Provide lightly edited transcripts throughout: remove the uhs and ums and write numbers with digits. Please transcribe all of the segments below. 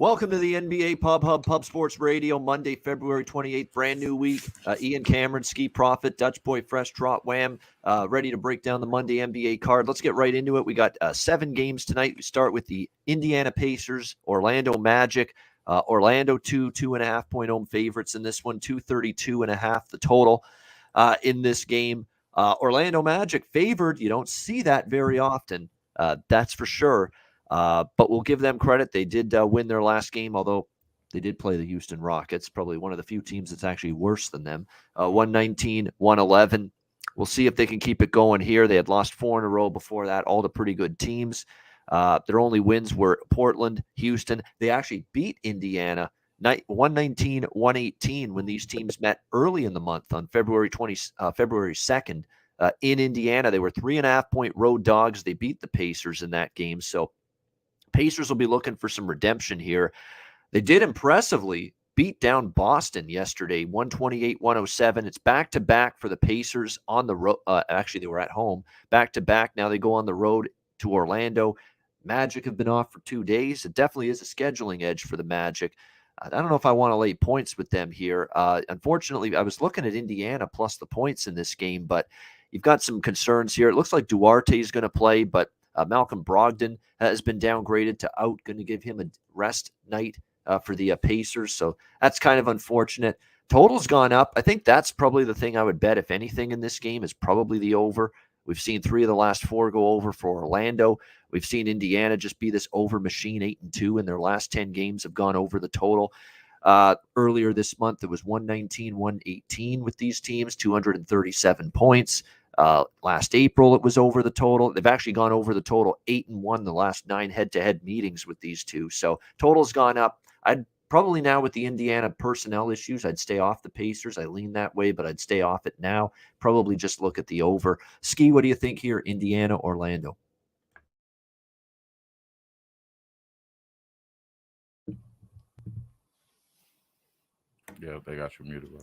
Welcome to the NBA Pub Hub Pub Sports Radio, Monday, February 28th, brand new week. Ian Cameron, Skee Profit, Dutch Boy Fresh, Trot Wham, ready to break down the Monday NBA card. Let's get right into it. We got 7 games tonight. We start with the Indiana Pacers, Orlando Magic. Orlando 2.5-point home favorites in this one, 232.5 the total in this game. Orlando Magic favored. You don't see that very often, that's for sure. But we'll give them credit. They did win their last game, although they did play the Houston Rockets, probably one of the few teams that's actually worse than them. 119-111. We'll see if they can keep it going here. They had lost 4 in a row before that, all the pretty good teams. Their only wins were Portland, Houston. They actually beat Indiana 119-118 when these teams met early in the month on February 2nd in Indiana. They were 3.5-point road dogs. They beat the Pacers in that game. So Pacers will be looking for some redemption here. They did impressively beat down Boston yesterday, 128-107. It's back-to-back for the Pacers on the road. Actually, they were at home. Back-to-back. Now they go on the road to Orlando. Magic have been off for 2 days. It definitely is a scheduling edge for the Magic. I don't know if I want to lay points with them here. Unfortunately, I was looking at Indiana plus the points in this game, but you've got some concerns here. It looks like Duarte is going to play, but Malcolm Brogdon has been downgraded to out, going to give him a rest night for the Pacers. So that's kind of unfortunate. Total's gone up. I think that's probably the thing I would bet, if anything, in this game is probably the over. We've seen 3 of the last 4 go over for Orlando. We've seen Indiana just be this over machine, 8-2, and their last 10 games have gone over the total. Earlier this month, it was 119-118 with these teams, 237 points. Last April, it was over the total. They've actually gone over the total 8-1 the last 9 head-to-head meetings with these two. So total's gone up. I'd probably now with the Indiana personnel issues, I'd stay off the Pacers. I lean that way, but I'd stay off it now. Probably just look at the over. Skee, what do you think here, Indiana, Orlando? Yeah, they got you muted, bro.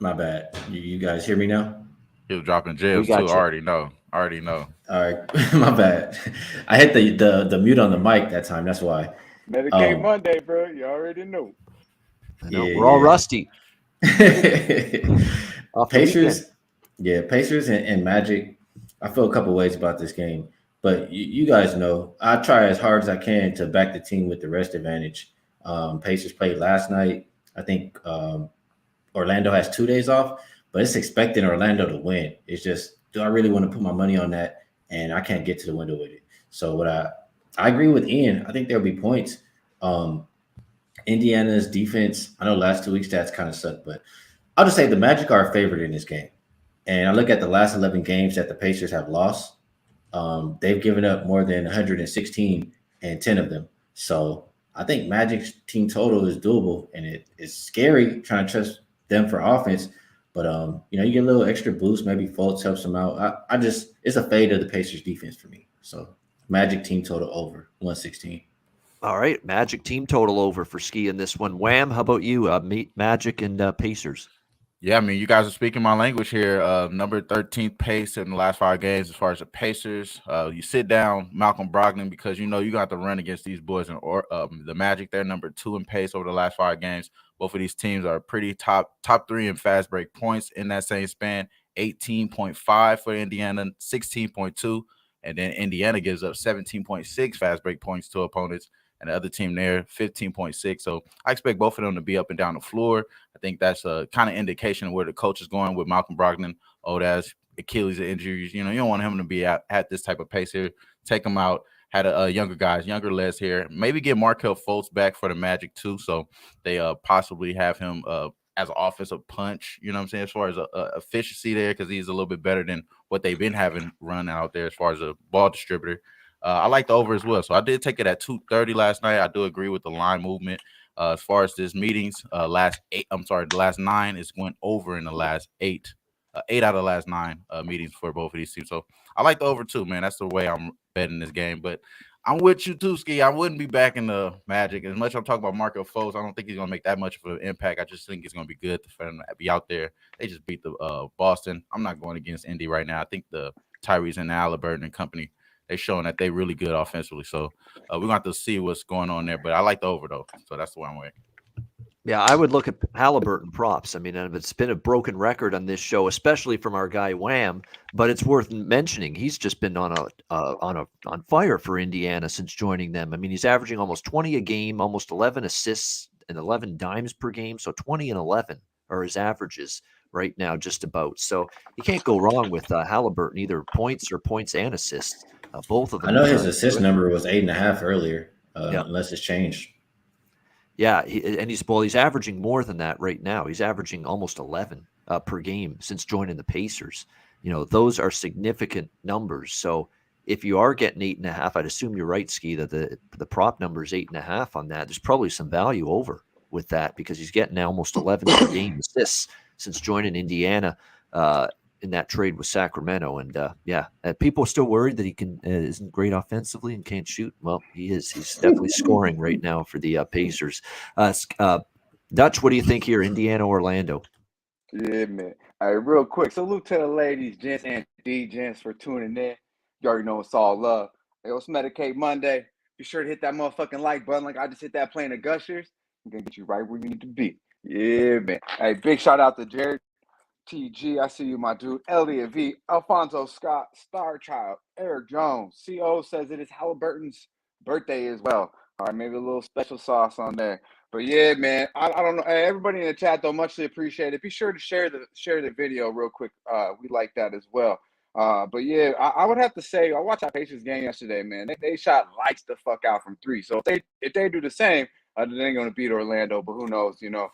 My bad. You guys hear me now? He was dropping jibs too. I already know. All right. My bad. I hit the mute on the mic that time. That's why. Medicaid Monday, bro. You already know. I know. We're all rusty. Pacers. Yeah, Pacers and Magic. I feel a couple ways about this game. But you guys know, I try as hard as I can to back the team with the rest advantage. Pacers played last night. I think Orlando has 2 days off, but it's expecting Orlando to win. It's just, do I really want to put my money on that? And I can't get to the window with it. So what I agree with Ian. I think there'll be points. Indiana's defense, I know last 2 weeks stats kind of suck, but I'll just say the Magic are a favorite in this game. And I look at the last 11 games that the Pacers have lost. They've given up more than 116 and 10 of them. So I think Magic's team total is doable, and it's scary trying to trust them for offense. But you get a little extra boost. Maybe Fultz helps them out. It's a fade of the Pacers defense for me. So Magic team total over 116. All right, Magic team total over for Skee in this one. Wham, how about you? Magic and Pacers. Yeah, I mean, you guys are speaking my language here. Number 13th pace in the last 5 games as far as the Pacers. You sit down Malcolm Brogdon because you got to run against these boys. And the Magic, they're number 2 in pace over the last 5 games. Both of these teams are pretty top 3 in fast break points in that same span. 18.5 for Indiana, 16.2. And then Indiana gives up 17.6 fast break points to opponents. And the other team there, 15.6. So I expect both of them to be up and down the floor. I think that's a kind of indication of where the coach is going with Malcolm Brogdon. Oh, that's Achilles injuries. You don't want him to be at this type of pace here. Take him out. Had younger legs here. Maybe get Markelle Fultz back for the Magic too. So they possibly have him as an offensive punch. You know what I'm saying? As far as efficiency there, because he's a little bit better than what they've been having run out there as far as a ball distributor. I like the over as well. So I did take it at 230 last night. I do agree with the line movement. As far as this meetings, the last 9 is went over in the last 8. 8 out of the last 9 meetings for both of these teams. So I like the over too, man. That's the way I'm betting this game. But I'm with you too, Skee. I wouldn't be backing the Magic. As much as I'm talking about Markelle Fultz, I don't think he's going to make that much of an impact. I just think it's going to be good for him to be out there. They just beat the Boston. I'm not going against Indy right now. I think the Tyrese and Halliburton and company, they showing that they really good offensively. So we're going to have to see what's going on there. But I like the over, though. So that's the way I'm with. Yeah, I would look at Halliburton props. I mean, it's been a broken record on this show, especially from our guy Wham. But it's worth mentioning he's just been on fire for Indiana since joining them. I mean, he's averaging almost 20 a game, almost 11 assists and 11 dimes per game. So 20 and 11 are his averages right now, just about. So you can't go wrong with Halliburton, either points and assists. Both of them. I know his assist number was 8.5 earlier, Yeah. unless it's changed. Yeah, he's averaging more than that right now. He's averaging almost 11 per game since joining the Pacers. You know, those are significant numbers. So if you are getting 8.5, I'd assume you're right, Skee, that the prop number is 8.5 on that. There's probably some value over with that because he's getting almost 11 per game assists since joining Indiana in that trade with Sacramento. And people are still worried that he isn't great offensively and can't shoot. Well, he is. He's definitely scoring right now for the Pacers. Dutch, what do you think here? Indiana, Orlando? Yeah, man. All right, real quick. Salute to the ladies, gents, and D-gents for tuning in. You already know it's all love. Hey, it's Medicaid Monday. Be sure to hit that motherfucking like button like I just hit that playing the Gushers. I'm going to get you right where you need to be. Yeah, man. Hey, big shout out to Jared TG, I see you, my dude. Elliot V, Alfonso Scott, Star Child, Eric Jones. CO says it is Halliburton's birthday as well. All right, maybe a little special sauce on there. But yeah, man, I don't know. Hey, everybody in the chat, though, muchly appreciate it. Be sure to share the video real quick. We like that as well. But yeah, I would have to say I watched that Pacers game yesterday, man. They shot lights the fuck out from three. So if they do the same, then they're gonna beat Orlando. But who knows, you know.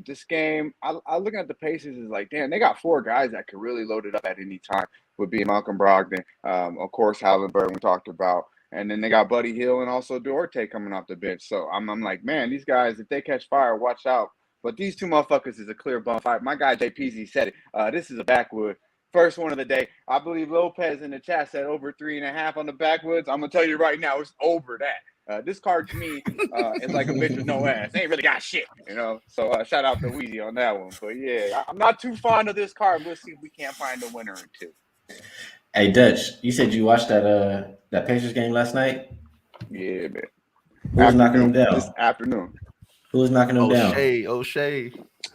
This game, I look at the Pacers is like, damn, they got four guys that could really load it up at any time. Would be Malcolm Brogdon, of course, Halliburton we talked about, and then they got Buddy Hield and also Duarte coming off the bench. So I'm like, man, these guys, if they catch fire, watch out. But these two motherfuckers is a clear bona fide. My guy JPZ said it. This is a backwood. First one of the day. I believe Lopez in the chat said over 3.5 on the backwoods. I'm gonna tell you right now, it's over that. This card to me is like a bitch with no ass. They ain't really got shit, you know. So shout out to Weezy on that one. But yeah, I'm not too fond of this card. Let's see if we can't find a winner or two. Hey Dutch, you said you watched that Pacers game last night? Yeah, man. Who was knocking them down? This afternoon. Who was knocking them down? O'Shea.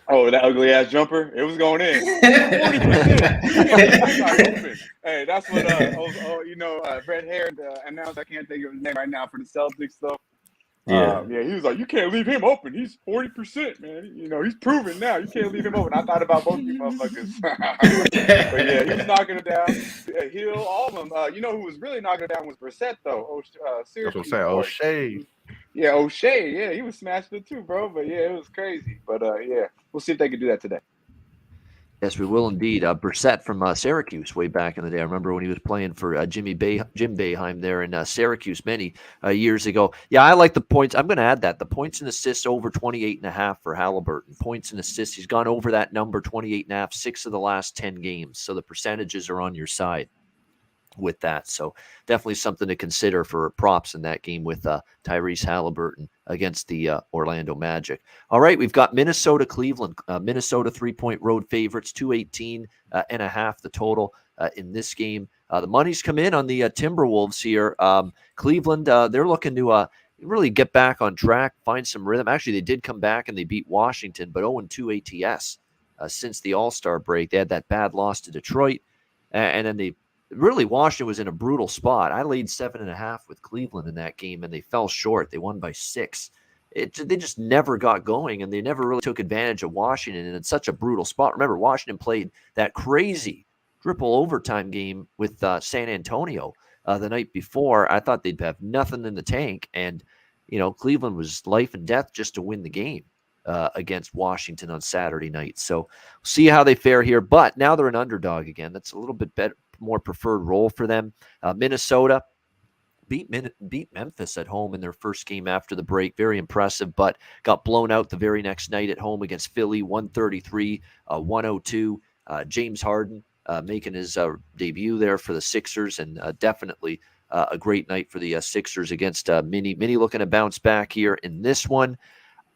Oh, that ugly ass jumper! It was going in. 40%. Hey, that's what Brett Hare announced. I can't think of his name right now for the Celtics though. Yeah, he was like, you can't leave him open. He's 40%, man. You know, he's proven now. You can't leave him open. I thought about both you motherfuckers. But yeah, he was knocking it down. Hill, all of them. You know who was really knocking it down was Brissett though. Seriously, that's what I'm saying. O'Shea. Yeah, O'Shea. Yeah, he was smashing it too, bro. But yeah, it was crazy. But yeah, we'll see if they can do that today. Yes, we will indeed. Brissett from Syracuse way back in the day. I remember when he was playing for Jim Boeheim there in Syracuse many years ago. Yeah, I like the points. I'm going to add that. The points and assists over 28.5 for Halliburton. Points and assists. He's gone over that number, 28.5, 6 of the last 10 games. So the percentages are on your side with that. So definitely something to consider for props in that game with Tyrese Halliburton against the Orlando Magic. All right, we've got Minnesota, Cleveland. Minnesota 3-point road favorites, 218.5 the total in this game. The money's come in on the Timberwolves here. Cleveland, they're looking to really get back on track, find some rhythm. Actually, they did come back and they beat Washington, but 0-2 ATS since the All-Star break. They had that bad loss to Detroit, and then Washington was in a brutal spot. I laid 7.5 with Cleveland in that game, and they fell short. They won by 6. They just never got going, and they never really took advantage of Washington. And it's such a brutal spot. Remember, Washington played that crazy triple overtime game with San Antonio the night before. I thought they'd have nothing in the tank, and Cleveland was life and death just to win the game against Washington on Saturday night. So we'll see how they fare here. But now they're an underdog again. That's a little bit better, more preferred role for them. Minnesota beat Memphis at home in their first game after the break. Very impressive, but got blown out the very next night at home against Philly, 133-102. James Harden making his debut there for the Sixers, and definitely a great night for the Sixers against Mini. Mini looking to bounce back here in this one.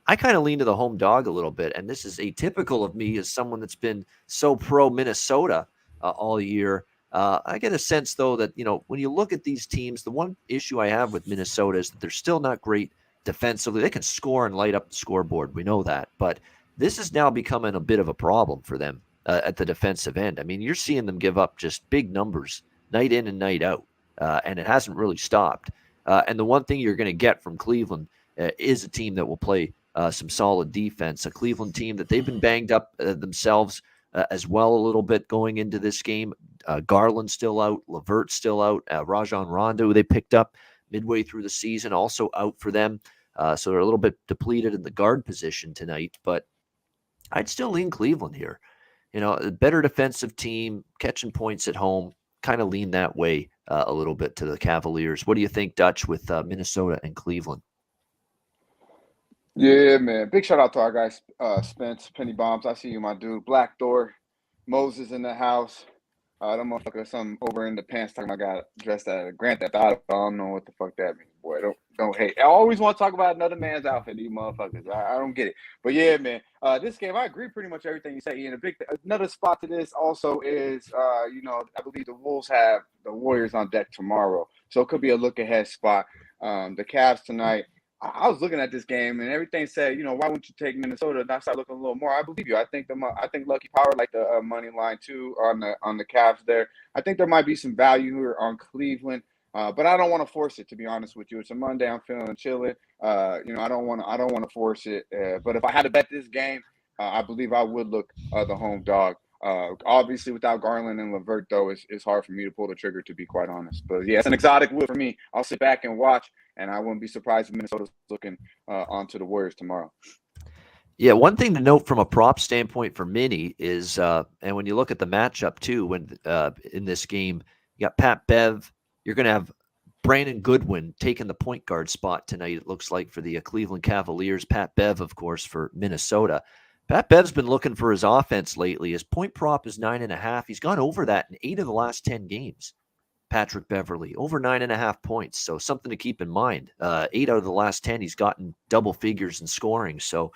I kind of lean to the home dog a little bit, and this is atypical of me as someone that's been so pro Minnesota all year. I get a sense, though, that, when you look at these teams, the one issue I have with Minnesota is that they're still not great defensively. They can score and light up the scoreboard. We know that. But this is now becoming a bit of a problem for them at the defensive end. I mean, you're seeing them give up just big numbers night in and night out, and it hasn't really stopped. And the one thing you're going to get from Cleveland is a team that will play some solid defense, a Cleveland team that they've been banged up themselves as well a little bit going into this game. Garland's still out, Levert's still out, Rajon Rondo, who they picked up midway through the season, also out for them. So they're a little bit depleted in the guard position tonight, but I'd still lean Cleveland here. A better defensive team, catching points at home, kind of lean that way a little bit to the Cavaliers. What do you think, Dutch, with Minnesota and Cleveland? Yeah, man. Big shout out to our guy Spence, Penny Bombs. I see you, my dude. Black Door, Moses in the house. That motherfucker, something over in the pants talking about got dressed as a Grand Theft Auto. I don't know what the fuck that means, boy. Don't hate. I always want to talk about another man's outfit, these motherfuckers. I don't get it. But yeah, man. This game, I agree pretty much everything you say. Ian, another spot to this also is, I believe the Wolves have the Warriors on deck tomorrow, so it could be a look ahead spot. The Cavs tonight. I was looking at this game and everything said, why wouldn't you take Minnesota? And I started looking a little more. I believe you. I think Lucky Power like the money line too on the Cavs there. I think there might be some value here on Cleveland, but I don't want to force it. To be honest with you, it's a Monday. I'm feeling chilling. I don't want to force it. But if I had to bet this game, I believe I would look the home dog. Obviously, without Garland and Levert, though, it's hard for me to pull the trigger, to be quite honest. But yeah, it's an exotic wood for me. I'll sit back and watch. And I wouldn't be surprised if Minnesota's looking onto the Warriors tomorrow. Yeah, one thing to note from a prop standpoint for Mini is, and when you look at the matchup too, when in this game, you got Pat Bev, you're going to have Brandon Goodwin taking the point guard spot tonight, it looks like, for the Cleveland Cavaliers. Pat Bev, of course, for Minnesota. Pat Bev's been looking for his offense lately. His point prop is 9.5. He's gone over that in 8 of the last 10 games. Patrick Beverley, over 9.5 points. So something to keep in mind. 8 out of the last 10, he's gotten double figures in scoring. So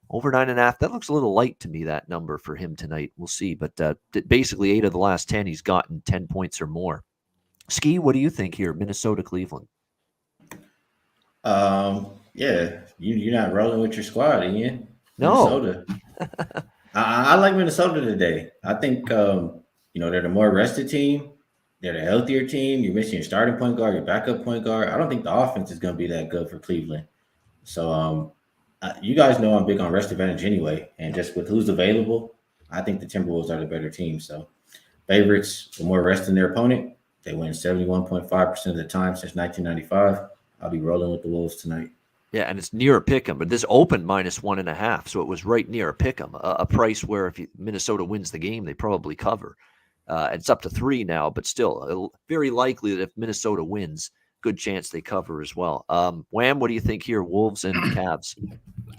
over 9.5, that looks a little light to me, that number for him tonight. We'll see. But basically 8 of the last 10, he's gotten 10 points or more. Skee, what do you think here? Minnesota, Cleveland. Yeah, you're not rolling with your squad, Ian. No. Minnesota. I like Minnesota today. I think they're the more rested team. They're the healthier team. You're missing your starting point guard, your backup point guard. I don't think the offense is going to be that good for Cleveland. So you guys know I'm big on rest advantage anyway. And just with who's available, I think the Timberwolves are the better team. So favorites, the more rest in their opponent, they win 71.5% of the time since 1995. I'll be rolling with the Wolves tonight. Yeah, and it's near a pick 'em, but this opened -1.5, so it was right near a pick 'em, a price where if Minnesota wins the game, they probably cover. It's up to 3 now, but still very likely that if Minnesota wins, good chance they cover as well. Wham, what do you think here, Wolves and Cavs?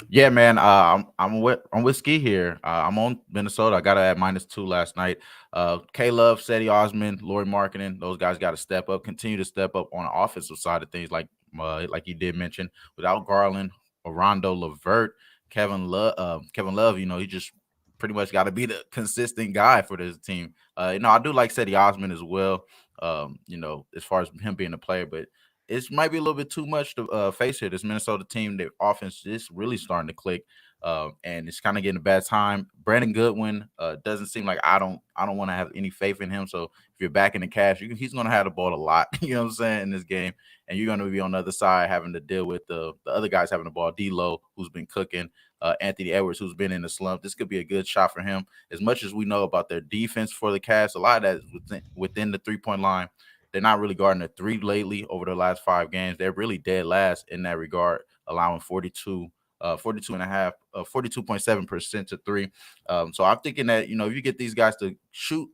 Yeah, man. I'm with Skee here. I'm on Minnesota. I got it at -2 last night. K Love, Cedi Osman, Lauri Markkanen, those guys got to step up, continue to step up on the offensive side of things, like you did mention. Without Garland, Rondo, Levert, Kevin Love, he just pretty much got to be the consistent guy for this team. I do like Cedi Osman as well. As far as him being a player, but it might be a little bit too much to face here. This Minnesota team, their offense is really starting to click, and it's kind of getting a bad time. Brandon Goodwin doesn't seem like I don't want to have any faith in him. So if you're back in the cash, he's going to have the ball a lot. You know what I'm saying, in this game, and you're going to be on the other side having to deal with the other guys having the ball. D'Lo, who's been cooking. Anthony Edwards, who's been in the slump. This could be a good shot for him. As much as we know about their defense for the Cavs, a lot of that is within the three-point line. They're not really guarding a 3 lately over the last 5 games. They're really dead last in that regard, allowing 42.7% to 3. So I'm thinking that, if you get these guys to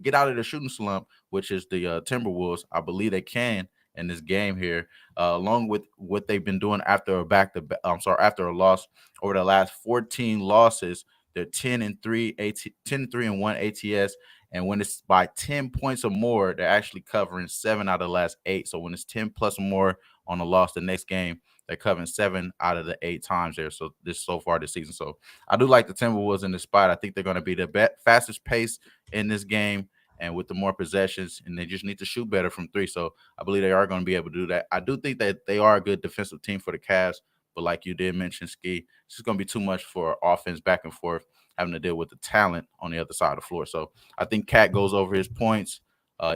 get out of the shooting slump, which is the Timberwolves, I believe they can in this game here, along with what they've been doing after a loss. Over the last 14 losses, they're 10-3 and 1 ATS. And when it's by 10 points or more, they're actually covering 7 out of the last 8. So when it's 10 plus or more on a loss the next game, they're covering 7 out of the 8 times there. So far this season. So I do like the Timberwolves in this spot. I think they're going to be the fastest pace in this game. and with the more possessions, and they just need to shoot better from three. So I believe they are going to be able to do that. I do think that they are a good defensive team for the Cavs, but like you did mention, Skee, it's just going to be too much for offense back and forth, having to deal with the talent on the other side of the floor. So I think Cat goes over his points,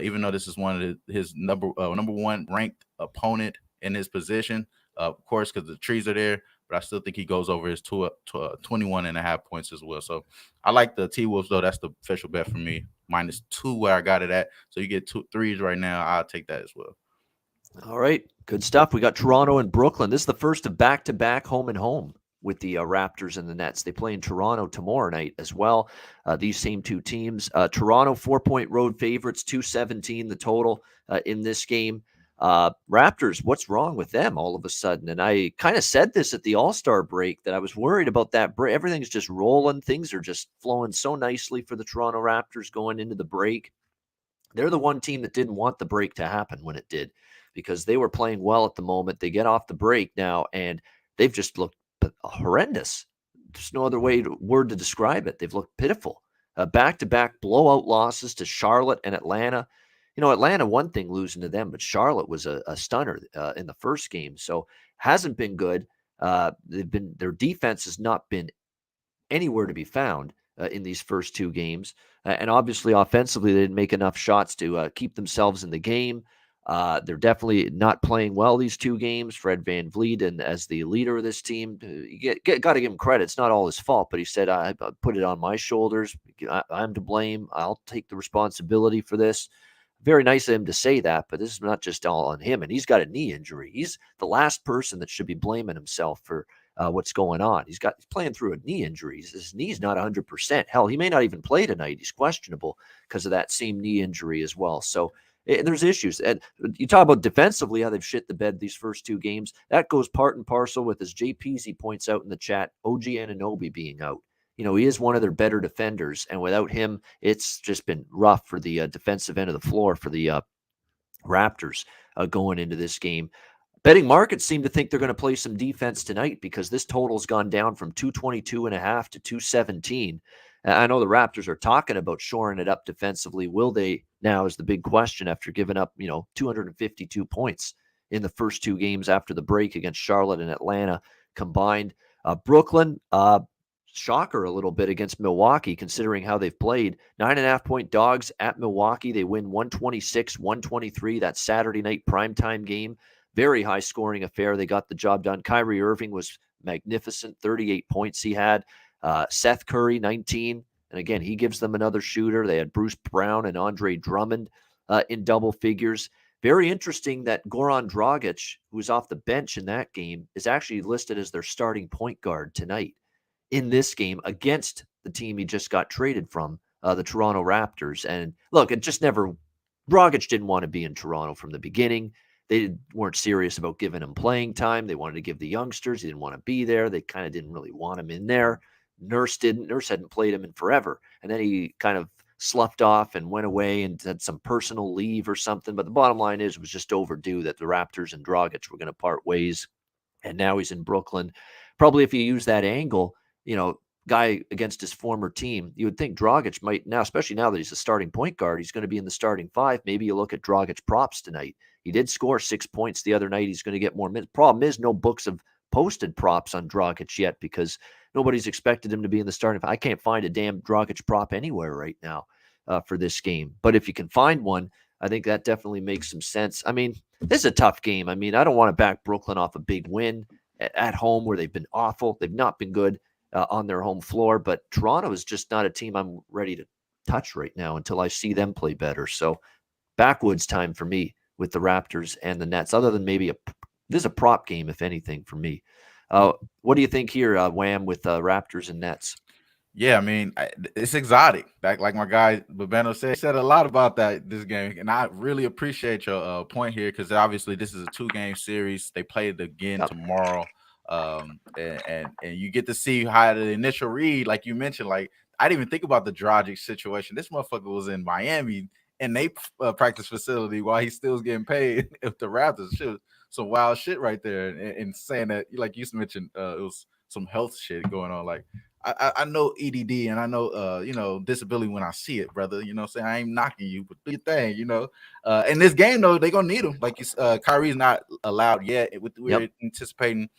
even though this is one of his number one ranked opponent in his position, of course, because the trees are there. But I still think he goes over his 21.5 points as well. So I like the T-Wolves, though. That's the official bet for me. -2 where I got it at. So you get 2 threes right now. I'll take that as well. All right, good stuff. We got Toronto and Brooklyn. This is the first of back-to-back home and home with the Raptors and the Nets. They play in Toronto tomorrow night as well. These same two teams. Toronto 4-point road favorites, 217 the total in this game. Raptors, what's wrong with them all of a sudden? And I kind of said this at the All-Star break that I was worried about that break. Everything's just rolling. Things are just flowing so nicely for the Toronto Raptors going into the break. They're the one team that didn't want the break to happen when it did, because they were playing well at the moment. They get off the break now, and they've just looked horrendous. There's no other word to describe it. They've looked pitiful. Back-to-back blowout losses to Charlotte and Atlanta. Atlanta, one thing losing to them, but Charlotte was a stunner in the first game. So hasn't been good. Their defense has not been anywhere to be found in these first two games. And obviously, offensively, they didn't make enough shots to keep themselves in the game. They're definitely not playing well these two games. Fred VanVleet, and as the leader of this team, you got to give him credit. It's not all his fault, but he said, I put it on my shoulders. I'm to blame. I'll take the responsibility for this. Very nice of him to say that, but this is not just all on him. And he's got a knee injury. He's the last person that should be blaming himself for what's going on. He's playing through a knee injury. His knee's not 100%. Hell, he may not even play tonight. He's questionable because of that same knee injury as well. So there's issues. And you talk about defensively, how they've shit the bed these first two games. That goes part and parcel with, as JPZ points out in the chat, OG Anunoby being out. He is one of their better defenders, and without him, it's just been rough for the defensive end of the floor for the Raptors going into this game. Betting markets seem to think they're going to play some defense tonight, because this total's gone down from 222.5 to 217. I know the Raptors are talking about shoring it up defensively. Will they now, is the big question, after giving up 252 points in the first two games after the break against Charlotte and Atlanta combined. Brooklyn, shocker a little bit against Milwaukee, considering how they've played. 9.5-point dogs at Milwaukee. They win 126-123. That Saturday night primetime game. Very high scoring affair. They got the job done. Kyrie Irving was magnificent. 38 points he had. Seth Curry, 19. And again, he gives them another shooter. They had Bruce Brown and Andre Drummond in double figures. Very interesting that Goran Dragic, who was off the bench in that game, is actually listed as their starting point guard tonight in this game against the team he just got traded from, the Toronto Raptors. And look, Dragic didn't want to be in Toronto from the beginning. They weren't serious about giving him playing time. They wanted to give the youngsters. He didn't want to be there. They kind of didn't really want him in there. Nurse didn't. Nurse hadn't played him in forever. And then he kind of sloughed off and went away and had some personal leave or something. But the bottom line is, it was just overdue that the Raptors and Dragic were going to part ways. And now he's in Brooklyn. Probably if you use that angle, guy against his former team, you would think Dragic might now, especially now that he's a starting point guard, he's going to be in the starting five. Maybe you look at Dragic props tonight. He did score 6 points the other night. He's going to get more minutes. Problem is, no books have posted props on Dragic yet, because nobody's expected him to be in the starting five. I can't find a damn Dragic prop anywhere right now for this game. But if you can find one, I think that definitely makes some sense. I mean, this is a tough game. I mean, I don't want to back Brooklyn off a big win at home where they've been awful. They've not been good on their home floor, but Toronto is just not a team I'm ready to touch right now until I see them play better. So backwoods time for me with the Raptors and the Nets, other than maybe this is a prop game, if anything, for me. What do you think here, Wham, with Raptors and Nets? Yeah, I mean, it's exotic. Like my guy Babeno said a lot about that this game, and I really appreciate your point here, because obviously this is a 2-game series. They play it again tomorrow, and you get to see how the initial read, like you mentioned, like I didn't even think about the Dragic situation. This motherfucker was in Miami in they practice facility while he still was getting paid if the Raptors. Shit, some wild shit right there, and saying that, like you mentioned, it was some health shit going on, like. I know EDD and I know disability when I see it, brother. You know what I'm saying? I ain't knocking you, but do your thing, in this game though, they're gonna need him. Like Kyrie's not allowed yet. We're anticipating,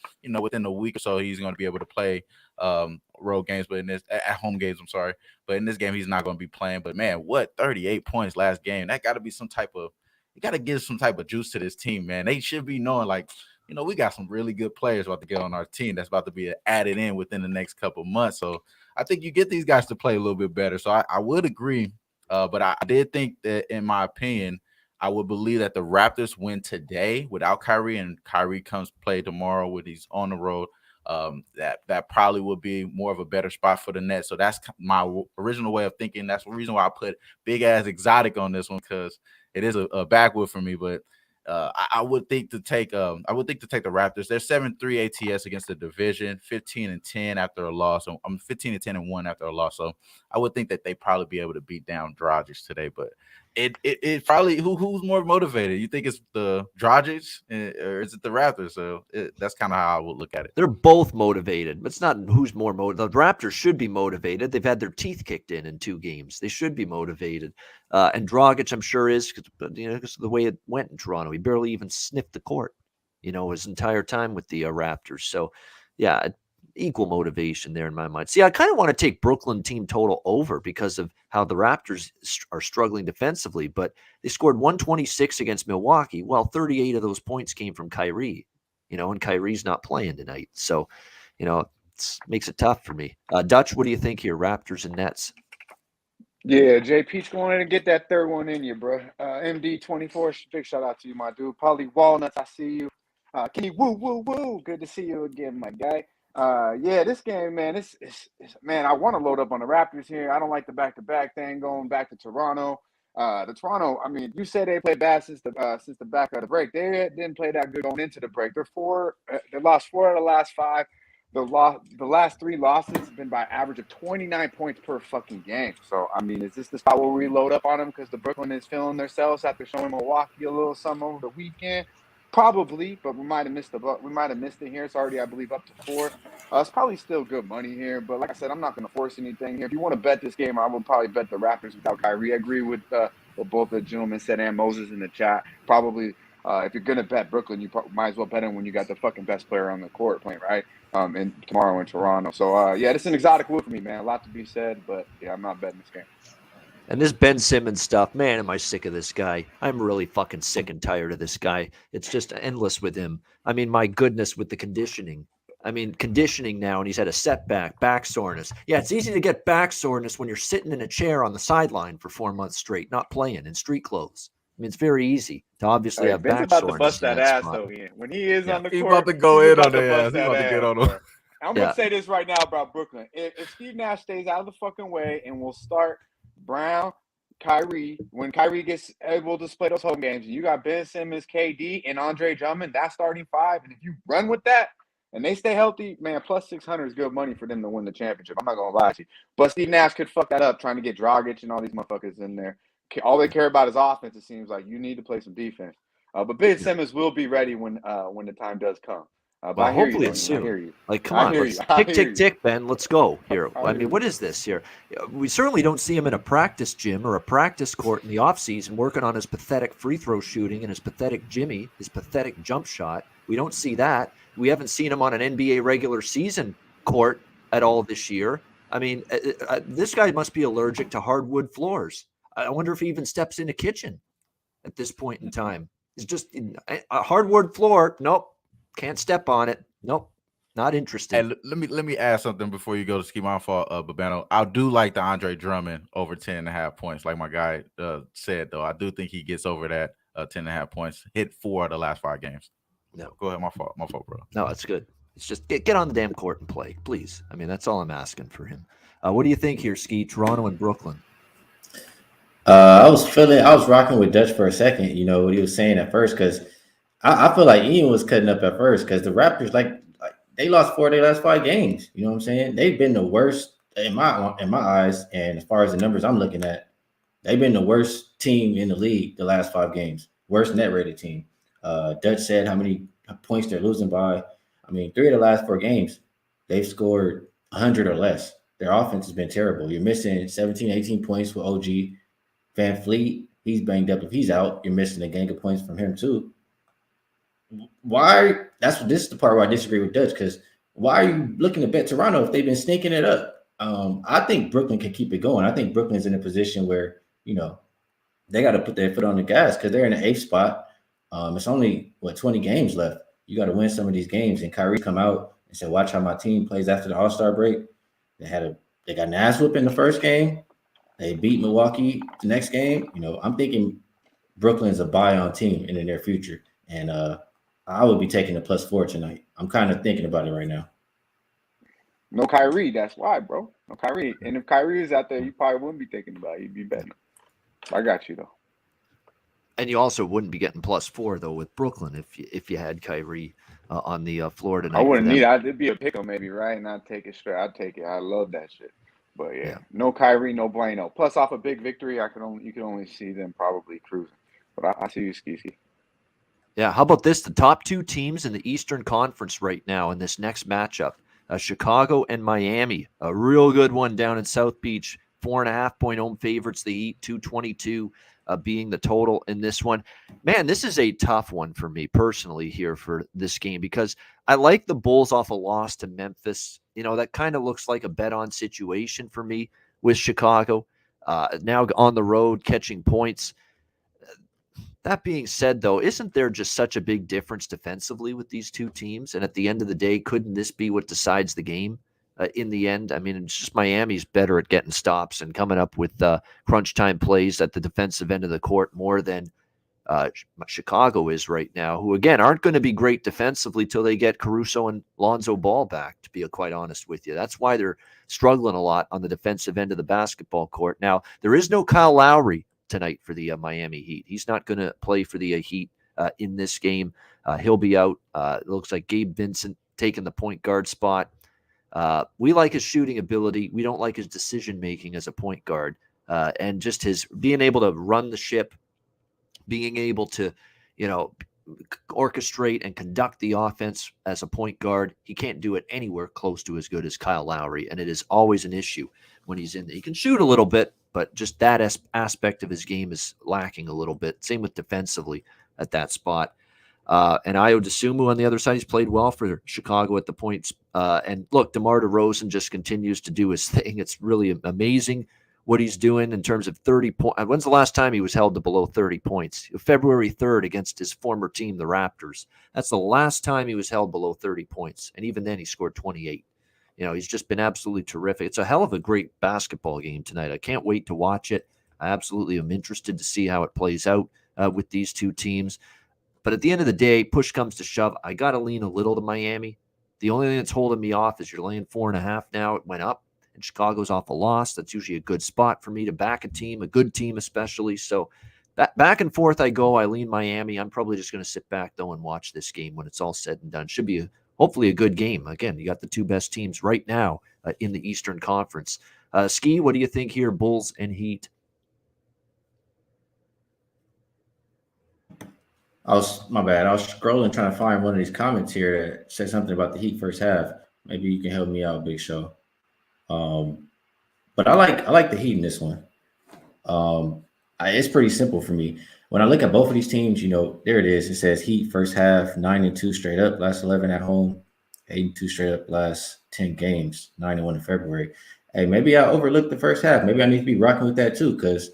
within a week or so he's gonna be able to play road games, but at home games, I'm sorry. But in this game, he's not gonna be playing. But man, 38 points last game. That gotta be you gotta give some type of juice to this team, man. They should be knowing like, we got some really good players about to get on our team that's about to be added in within the next couple of months. So I think you get these guys to play a little bit better. So I would agree. But I did think that, in my opinion, I would believe that the Raptors win today without Kyrie, and Kyrie comes play tomorrow with he's on the road. That probably would be more of a better spot for the Nets. So that's my original way of thinking. That's the reason why I put big ass exotic on this one, because it is a backwood for me. But I would think to take the Raptors. They're 7-3 ATS against the division, 15-10 after a loss. So I'm 15-10-1 after a loss. So I would think that they probably be able to beat down Dragic today. But it probably who's more motivated? You think it's the Dragic or is it the Raptors? So that's kind of how I would look at it. They're both motivated, but it's not who's more motivated. The Raptors should be motivated. They've had their teeth kicked in 2 games. They should be motivated. And Dragic, I'm sure, is because of the way it went in Toronto. He barely even sniffed the court, his entire time with the Raptors. So, yeah, equal motivation there in my mind. See, I kind of want to take Brooklyn team total over because of how the Raptors are struggling defensively, but they scored 126 against Milwaukee. Well, 38 of those points came from Kyrie, and Kyrie's not playing tonight. So, it makes it tough for me. Dutch, what do you think here? Raptors and Nets? Yeah, Jay Peach going in and get that third one in you, bro. MD24, big shout out to you, my dude. Polly Walnuts, I see you. Kenny, woo. Good to see you again, my guy. Yeah, this game, man, man, I want to load up on the Raptors here. I don't like the back-to-back thing going back to Toronto. The Toronto, I mean, you said they played bad since the back of the break. They didn't play that good going into the break. They lost 4 out of the last 5. The last 3 losses have been by average of 29 points per fucking game. So, I mean, is this the spot where we load up on them because the Brooklyn is feeling themselves after showing Milwaukee a little something over the weekend? Probably, but we might have missed it here. It's already, I believe, up to 4. It's probably still good money here, but like I said, I'm not going to force anything here. If you want to bet this game, I would probably bet the Raptors without Kyrie. I agree with what both the gentlemen said and Moses in the chat. Probably, if you're going to bet Brooklyn, you might as well bet them when you got the fucking best player on the court playing, right? And tomorrow in Toronto. So, yeah, this is an exotic move for me, man. A lot to be said, but yeah, I'm not betting this game. And this Ben Simmons stuff, man, am I sick of this guy. I'm really fucking sick and tired of this guy. It's just endless with him. I mean, my goodness, with the conditioning. Conditioning now, and he's had a setback, back soreness. Yeah, it's easy to get back soreness when you're sitting in a chair on the sideline for 4 months straight, not playing in street clothes. I mean, it's very easy to obviously have Ben's back about soreness. To bust that ass, spot. though, Ian. When he is on the he's court, about to go in on their ass. He's about to get on them. I'm going to say this right now about Brooklyn. If Steve Nash stays out of the fucking way and we'll start Brown, Kyrie, when Kyrie gets able to split those home games, and you got Ben Simmons, KD, and Andre Drummond, that's starting 5. And if you run with that and they stay healthy, man, plus 600 is good money for them to win the championship. I'm not going to lie to you. But Steve Nash could fuck that up trying to get Dragic and all these motherfuckers in there. All they care about is offense, it seems like. You need to play some defense. But Ben Simmons will be ready when the time does come. Well, hopefully it's soon. I hear you. Like, come on, let's tick, Ben. Let's go here. I mean, what is this here? We certainly don't see him in a practice gym or a practice court in the offseason working on his pathetic free throw shooting and his pathetic jimmy, his pathetic jump shot. We don't see that. We haven't seen him on an NBA regular season court at all this year. I mean, this guy must be allergic to hardwood floors. I wonder if he even steps in a kitchen at this point in time. It's just a hardwood floor. Nope. Can't step on it. Nope. Not interested. And let me add something before you go to Ski. My fault, Babano. I do like the Andre Drummond over 10.5 points. Like my guy said, though, I do think he gets over that 10.5 points. Hit 4 of the last 5 games. No, go ahead. My fault, bro. No, it's good. It's just get on the damn court and play, please. I mean, that's all I'm asking for him. What do you think here, Skee? Toronto and Brooklyn. I was rocking with Dutch for a second. You know what he was saying at first, because I feel like Ian was cutting up at first because the Raptors, like they lost 4 of their last 5 games. You know what I'm saying? They've been the worst in my eyes, and as far as the numbers I'm looking at, they've been the worst team in the league the last 5 games. Worst net rated team. Dutch said how many points they're losing by. I mean, 3 of the last 4 games, they've scored 100 or less. Their offense has been terrible. You're missing 17, 18 points with OG. Van Fleet, he's banged up. If he's out, you're missing a gang of points from him too. Why? This is the part where I disagree with Dutch, because why are you looking to bet Toronto if they've been sneaking it up? I think Brooklyn can keep it going. I think Brooklyn's in a position where, they got to put their foot on the gas because they're in the 8th spot. It's only 20 games left. You got to win some of these games. And Kyrie come out and said, "Watch how my team plays after the All-Star break." They got an ass whoop in the first game. They beat Milwaukee the next game. I'm thinking Brooklyn's a buy-on team in the near future, and I would be taking the +4 tonight. I'm kind of thinking about it right now. No Kyrie, that's why, bro. No Kyrie. And if Kyrie is out there, you probably wouldn't be thinking about it. You'd be betting. I got you, though. And you also wouldn't be getting +4 though with Brooklyn if you had Kyrie on the floor tonight. I wouldn't need it. It'd be a pick 'em maybe, right? And I'd take it straight. I'd take it. I love that shit. But yeah, no Kyrie, no Bueno. Plus, off a big victory, you can only see them probably cruising. But I see you, Skee. Yeah, how about this? The top 2 teams in the Eastern Conference right now in this next matchup, Chicago and Miami. A real good one down in South Beach. 4.5-point home favorites. The Heat 222 being the total in this one. Man, this is a tough one for me personally here for this game because I like the Bulls off a loss to Memphis. That kind of looks like a bet-on situation for me with Chicago. Now on the road catching points. That being said, though, isn't there just such a big difference defensively with these two teams? And at the end of the day, couldn't this be what decides the game in the end? I mean, it's just Miami's better at getting stops and coming up with crunch time plays at the defensive end of the court more than Chicago is right now, who, again, aren't going to be great defensively till they get Caruso and Lonzo Ball back, to be quite honest with you. That's why they're struggling a lot on the defensive end of the basketball court. Now, there is no Kyle Lowry tonight for the Miami Heat. He's not going to play for the Heat in this game. He'll be out. It looks like Gabe Vincent taking the point guard spot. We like his shooting ability. We don't like his decision-making as a point guard and just his being able to run the ship, being able to, orchestrate and conduct the offense as a point guard. He can't do it anywhere close to as good as Kyle Lowry, and it is always an issue when he's in there. He can shoot a little bit, but just that aspect of his game is lacking a little bit. Same with defensively at that spot. And Ayo Dosunmu on the other side, he's played well for Chicago at the points. And look, DeMar DeRozan just continues to do his thing. It's really amazing what he's doing in terms of 30 points. When's the last time he was held to below 30 points? February 3rd against his former team, the Raptors. That's the last time he was held below 30 points. And even then he scored 28. He's just been absolutely terrific. It's a hell of a great basketball game tonight. I can't wait to watch it. I absolutely am interested to see how it plays out with these two teams. But at the end of the day, push comes to shove, I got to lean a little to Miami. The only thing that's holding me off is you're laying 4.5 now. It went up, and Chicago's off a loss. That's usually a good spot for me to back a team, a good team especially. So back and forth I go. I lean Miami. I'm probably just going to sit back, though, and watch this game when it's all said and done. Should be hopefully a good game. Again, you got the two best teams right now in the Eastern Conference. Skee, what do you think here, Bulls and Heat? My bad. I was scrolling trying to find one of these comments here that said something about the Heat first half. Maybe you can help me out, Big Show. But I like the Heat in this one. It's pretty simple for me. When I look at both of these teams, there it is. It says Heat first half 9-2 straight up, last 11 at home, 8-2 straight up, last 10 games, 9-1 in February. Hey, maybe I overlooked the first half. Maybe I need to be rocking with that too, because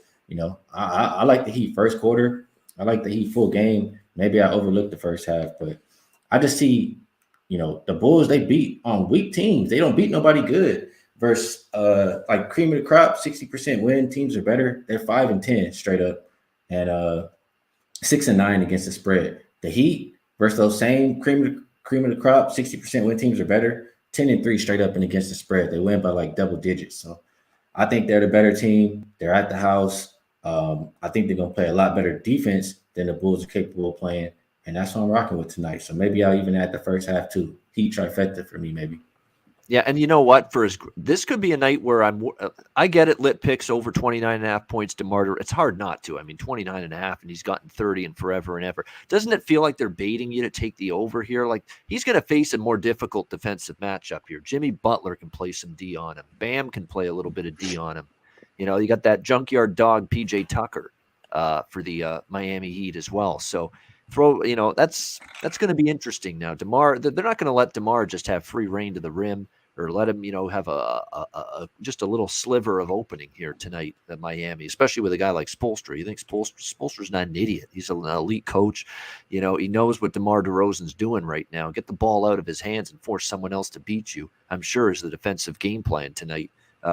I like the Heat first quarter. I like the Heat full game. Maybe I overlooked the first half, but I just see, the Bulls, they beat on weak teams. They don't beat nobody good. Versus like cream of the crop, 60% win teams are better. They're 5-10 straight up, and 6-9 against the spread. The Heat versus those same cream of the crop, 60% win teams are better. 10-3 straight up and against the spread. They win by like double digits. So I think they're the better team. They're at the house. I think they're gonna play a lot better defense than the Bulls are capable of playing, and that's what I'm rocking with tonight. So maybe I'll even add the first half too. Heat trifecta for me, maybe. Yeah, and you know what? This could be a night where I get it. Lit picks over 29.5 points to Martyr. It's hard not to. I mean, 29.5, and he's gotten 30 and forever and ever. Doesn't it feel like they're baiting you to take the over here? Like he's going to face a more difficult defensive matchup here. Jimmy Butler can play some D on him. Bam can play a little bit of D on him. You know, you got that junkyard dog PJ Tucker for the Miami Heat as well. So that's going to be interesting. Now, DeMar, they're not going to let DeMar just have free reign to the rim, or let him, have just a little sliver of opening here tonight at Miami, especially with a guy like Spoelstra. You think Spoelstra's not an idiot. He's an elite coach. He knows what DeMar DeRozan's doing right now. Get the ball out of his hands and force someone else to beat you, I'm sure, is the defensive game plan tonight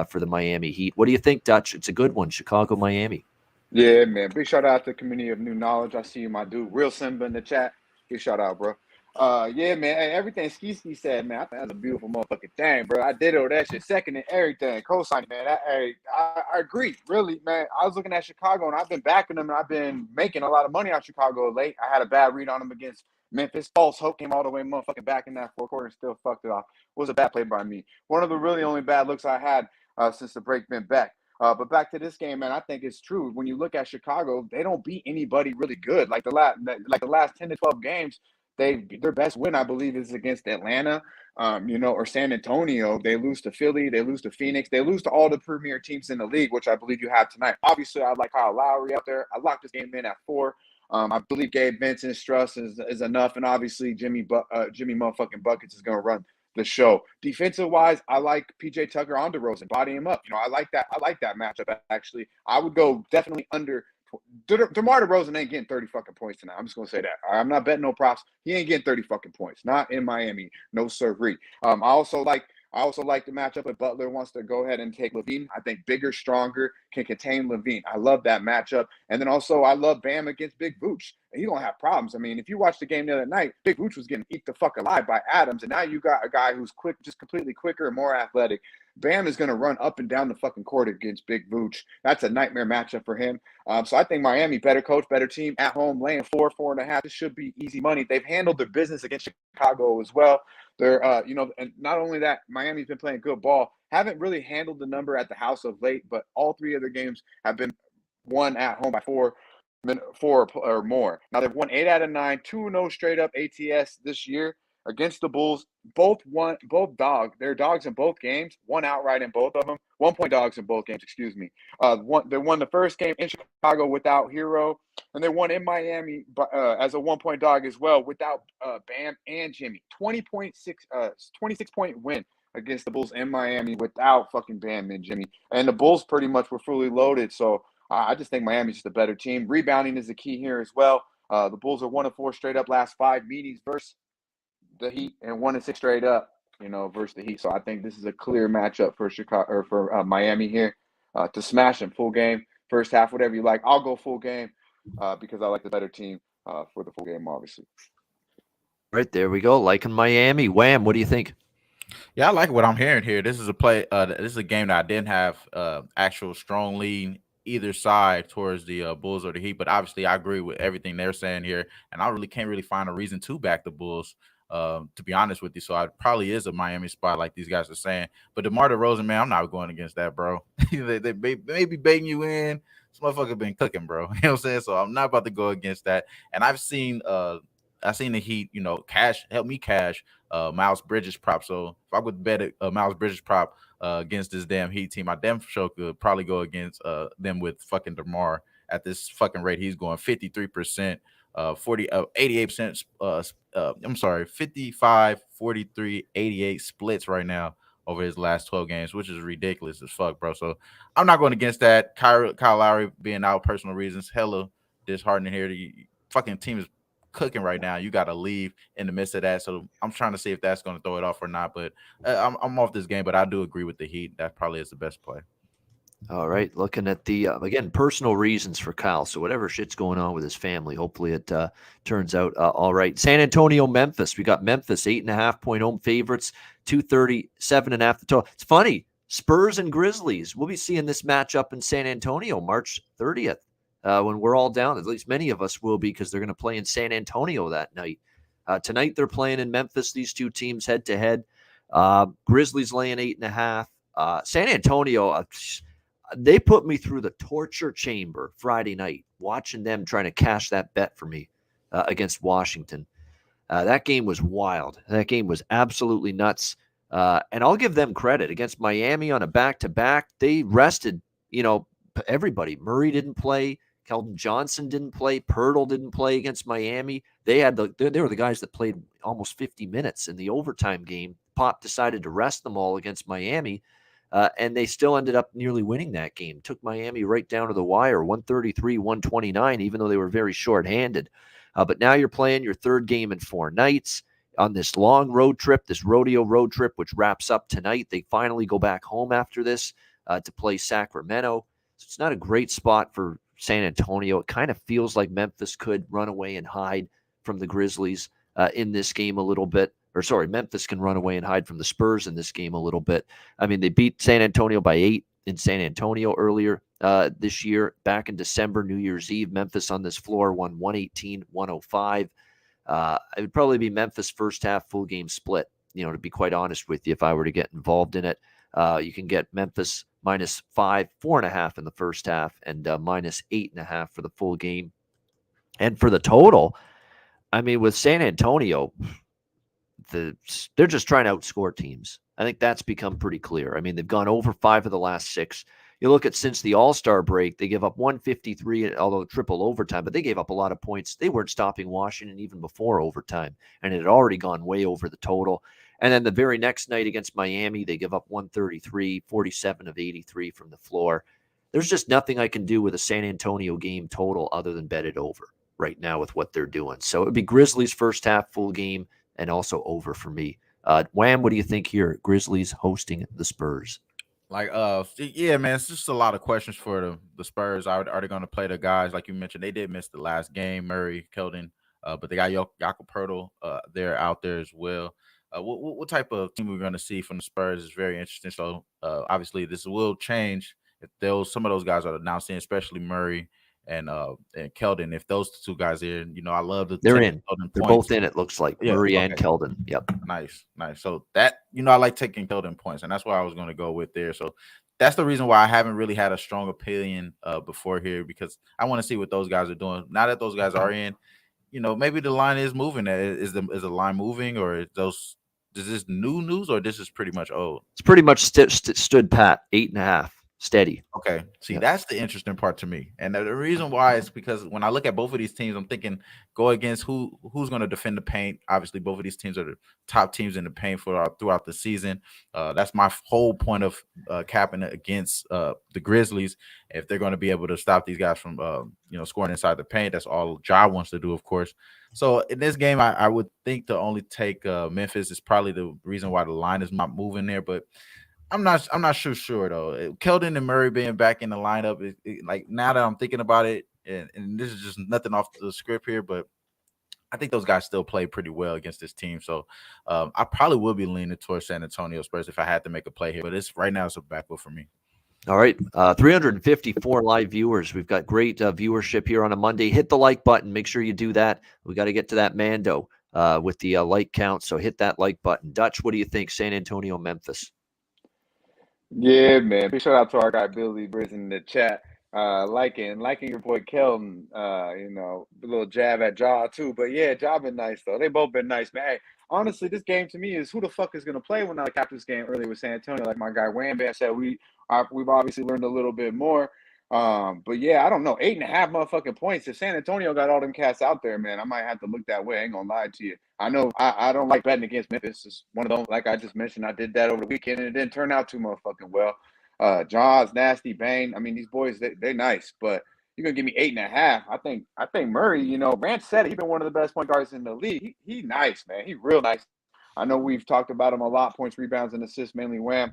for the Miami Heat. What do you think, Dutch? It's a good one, Chicago, Miami. Yeah, man. Big shout out to the community of New Knowledge. I see you, my dude. Real Simba in the chat. Big shout out, bro. Yeah, man. Hey, everything Skee said, man, I think that's a beautiful motherfucking thing, bro. I did all that shit. Second and everything. Co-signing, man. I agree. Really, man. I was looking at Chicago, and I've been backing them, and I've been making a lot of money on Chicago late. I had a bad read on them against Memphis. False hope came all the way motherfucking back in that fourth quarter and still fucked it off. It was a bad play by me. One of the really only bad looks I had since the break been back. But back to this game, man, I think it's true. When you look at Chicago, they don't beat anybody really good. Like the last 10 to 12 games, their best win, I believe, is against Atlanta, or San Antonio. They lose to Philly, they lose to Phoenix, they lose to all the premier teams in the league, which I believe you have tonight. Obviously, I like Kyle Lowry out there. I locked this game in at 4. I believe Gabe Vincent's trust is enough, and obviously Jimmy motherfucking Buckets is going to run the show. Defensive wise, I like PJ Tucker on DeRozan, body him up. I like that matchup. Actually, I would go definitely under. DeMar DeRozan ain't getting 30 fucking points tonight. I'm just gonna say that. I'm not betting no props. He ain't getting 30 fucking points. Not in Miami. No sirree. I also like the matchup if Butler wants to go ahead and take LaVine. I think bigger, stronger, can contain LaVine. I love that matchup. And then also I love Bam against Big Vooch. And he's gonna have problems. I mean, if you watch the game the other night, Big Vooch was getting eat the fuck alive by Adams, and now you got a guy who's quick, just completely quicker and more athletic. Bam is gonna run up and down the fucking court against Big Vooch. That's a nightmare matchup for him. So I think Miami, better coach, better team, at home, laying 4.5. This should be easy money. They've handled their business against Chicago as well. They're, and not only that, Miami's been playing good ball. Haven't really handled the number at the house of late, but all 3 of their games have been won at home by 4 or more. Now they've won 8 out of 9, 2-0 straight up ATS this year against the Bulls. Both dogs. They're dogs in both games. One outright in both of them. 1-point dogs in both games. Excuse me. They won the first game in Chicago without Hero, and they won in Miami as a 1-point dog as well without Bam and Jimmy. 26-point win against the Bulls in Miami without fucking Bam and Jimmy. And the Bulls pretty much were fully loaded. So I just think Miami's just a better team. Rebounding is the key here as well. The Bulls are 1-4 straight up last 5 meetings versus the Heat, and 1-6 straight up, versus the Heat. So I think this is a clear matchup for Chicago or for Miami here to smash them full game, first half, whatever you like. I'll go full game because I like the better team for the full game, obviously. Right, there we go. Liking Miami. Wham, what do you think? Yeah, I like what I'm hearing here. This is a play. This is a game that I didn't have actual strong lean either side towards the Bulls or the Heat, but obviously I agree with everything they're saying here, and I really can't find a reason to back the Bulls. To be honest with you, so it probably is a Miami spot like these guys are saying. But DeMar DeRozan, man, I'm not going against that, bro. they may be baiting you in. This motherfucker been cooking, bro. You know what I'm saying? So I'm not about to go against that. And I've seen the Heat, help me cash Miles Bridges prop. So if I would bet a Miles Bridges prop against this damn Heat team, I damn sure could probably go against them with fucking DeMar at this fucking rate. He's going 53%. 88%, 55, 43, 88 splits right now over his last 12 games, which is ridiculous as fuck, bro. So I'm not going against that. Kyle Lowry being out, personal reasons, hella disheartening here. The fucking team is cooking right now. You got to leave in the midst of that. So I'm trying to see if that's going to throw it off or not. But I'm off this game, but I do agree with the Heat. That probably is the best play. All right, looking at the, again, personal reasons for Kyle. So whatever shit's going on with his family, hopefully it turns out all right. San Antonio, Memphis. We got Memphis, 8.5-point home favorites, 237.5 the total. It's funny, Spurs and Grizzlies. We'll be seeing this matchup in San Antonio March 30th when we're all down. At least many of us will be, because they're going to play in San Antonio that night. Tonight they're playing in Memphis, these two teams head-to-head. Grizzlies laying 8.5. San Antonio, they put me through the torture chamber Friday night, watching them trying to cash that bet for me against Washington. That game was wild. That game was absolutely nuts. And I'll give them credit. Against Miami on a back-to-back, they rested, everybody. Murray didn't play. Keldon Johnson didn't play. Pirtle didn't play against Miami. They were the guys that played almost 50 minutes in the overtime game. Pop decided to rest them all against Miami, and they still ended up nearly winning that game. Took Miami right down to the wire, 133-129, even though they were very shorthanded. But now you're playing your third game in 4 nights on this long road trip, this rodeo road trip, which wraps up tonight. They finally go back home after this to play Sacramento. So it's not a great spot for San Antonio. It kind of feels like Memphis could run away and hide from the Grizzlies in this game a little bit. Memphis can run away and hide from the Spurs in this game a little bit. I mean, they beat San Antonio by 8 in San Antonio earlier this year. Back in December, New Year's Eve, Memphis on this floor won 118-105. It would probably be Memphis first half full game split, to be quite honest with you, if I were to get involved in it. You can get Memphis -5, 4.5 in the first half, and -8.5 for the full game. And for the total, I mean, with San Antonio, they're just trying to outscore teams. I think that's become pretty clear. I mean, they've gone over 5 of the last 6. You look at since the All-Star break, they give up 153, although triple overtime, but they gave up a lot of points. They weren't stopping Washington even before overtime, and it had already gone way over the total. And then the very next night against Miami, they give up 133, 47 of 83 from the floor. There's just nothing I can do with a San Antonio game total other than bet it over right now with what they're doing. So it would be Grizzlies first half full game and also over for me. Wham, what do you think here? Grizzlies hosting the Spurs. Yeah, man, it's just a lot of questions for the Spurs. Are they going to play the guys like you mentioned? They did miss the last game, Murray, Keldon, but they got Jakob Poeltl they're out there as well. What type of team we're going to see from the Spurs is very interesting. So obviously this will change if some of those guys are announcing, especially Murray and Keldon. If those 2 guys are in, I love the they're in. They're points. both in. It looks like Yeah, Murray okay. and Keldon. Yep. Nice. So that I like taking Keldon points, and that's why I was going to go with there. So that's the reason why I haven't really had a strong opinion before here, because I want to see what those guys are doing. Now that those guys are in, maybe the line is moving. Is the line moving, or is this new news, or this is pretty much old? It's pretty much stood pat, 8.5, steady. Okay. See, That's the interesting part to me. And the reason why is because when I look at both of these teams, I'm thinking go against who's going to defend the paint. Obviously, both of these teams are the top teams in the paint throughout the season. That's my whole point of capping it against the Grizzlies. If they're going to be able to stop these guys from scoring inside the paint, that's all Ja wants to do, of course. So in this game, I would think to only take Memphis is probably the reason why the line is not moving there, but I'm not sure though. Keldon and Murray being back in the lineup, like now that I'm thinking about it, and this is just nothing off the script here, but I think those guys still play pretty well against this team. So I probably will be leaning towards San Antonio Spurs if I had to make a play here. But right now it's a backwood for me. All right, 354 live viewers. We've got great viewership here on a Monday. Hit the like button. Make sure you do that. We got to get to that Mando with the like count. So hit that like button. Dutch, what do you think? San Antonio, Memphis. Yeah, man. Big shout out to our guy Billy Briz in the chat. Liking your boy Keldon. A little jab at Ja too. But yeah, Ja been nice though. They both been nice, man. Hey, honestly, this game to me is who the fuck is gonna play when I capped this game earlier with San Antonio. Like my guy Wham Bam said, we've obviously learned a little bit more. But yeah, I don't know. 8.5 motherfucking points. If San Antonio got all them cats out there, man, I might have to look that way. I ain't gonna lie to you. I know I don't like betting against Memphis. It's one of them, like I just mentioned, I did that over the weekend and it didn't turn out too motherfucking well. Jaws, Nasty, Bane. I mean, these boys, they're nice, but you're gonna give me 8.5. I think Murray, Rand said it, he's been one of the best point guards in the league. He nice, man. He real nice. I know we've talked about him a lot, points, rebounds, and assists, mainly Wham,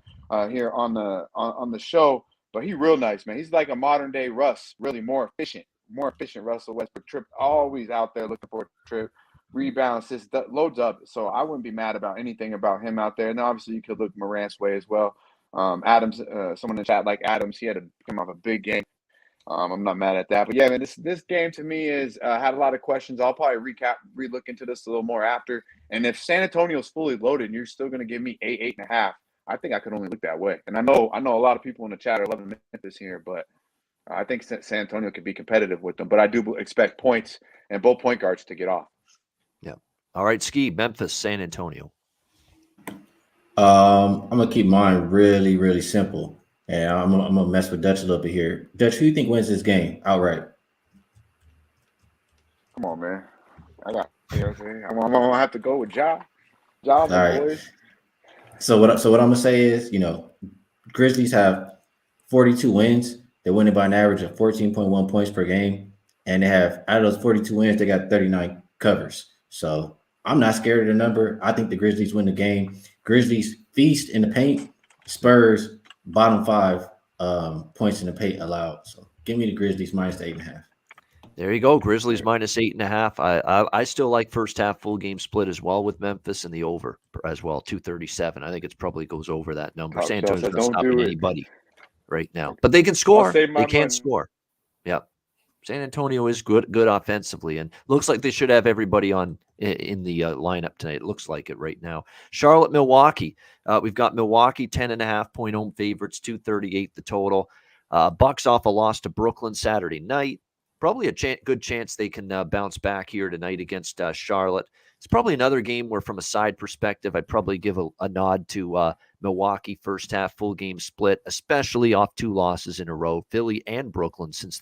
here on the show. But he real nice, man. He's like a modern day Russ, really more efficient Russell Westbrook. Trip always out there looking for a trip, rebound, assists, loads up. So I wouldn't be mad about anything about him out there. And obviously you could look Morant's way as well. Adams, someone in the chat like Adams, he had to come off a big game I'm not mad at that. But yeah, man, this game to me is had a lot of questions. I'll probably relook into this a little more after. And if San Antonio's fully loaded and you're still gonna give me 8.5, I think I could only look that way. And I know a lot of people in the chat are loving Memphis here, but I think San Antonio could be competitive with them. But I do expect points and both point guards to get off. Yeah. All right, Skee, Memphis, San Antonio. I'm gonna keep mine really, really simple, and I'm gonna mess with Dutch a little bit here. Dutch, who do you think wins this game outright? Come on, man. I got. You know what I'm saying? I'm gonna have to go with Ja. Ja, All my right. boys. So what I'm gonna say is, Grizzlies have 42 wins. They're winning by an average of 14.1 points per game, and they have out of those 42 wins, they got 39 covers. So I'm not scared of the number. I think the Grizzlies win the game. Grizzlies feast in the paint. Spurs bottom 5 points in the paint allowed. So give me the Grizzlies minus the 8.5. There you go. Grizzlies minus 8.5. I still like first half full game split as well with Memphis and the over as well, 237. I think it probably goes over that number. San Antonio's not Don't stopping do it. anybody right now, but they can score. save my They can money. score. Yeah. San Antonio is good offensively, and looks like they should have everybody on in the lineup tonight. It looks like it right now. Charlotte, Milwaukee. We've got Milwaukee 10.5 point home favorites, 238 the total. Bucks off a loss to Brooklyn Saturday night. Probably a good chance they can bounce back here tonight against Charlotte. It's probably another game where, from a side perspective, I'd probably give a nod to Milwaukee first half full game split, especially off 2 losses in a row. Philly and Brooklyn since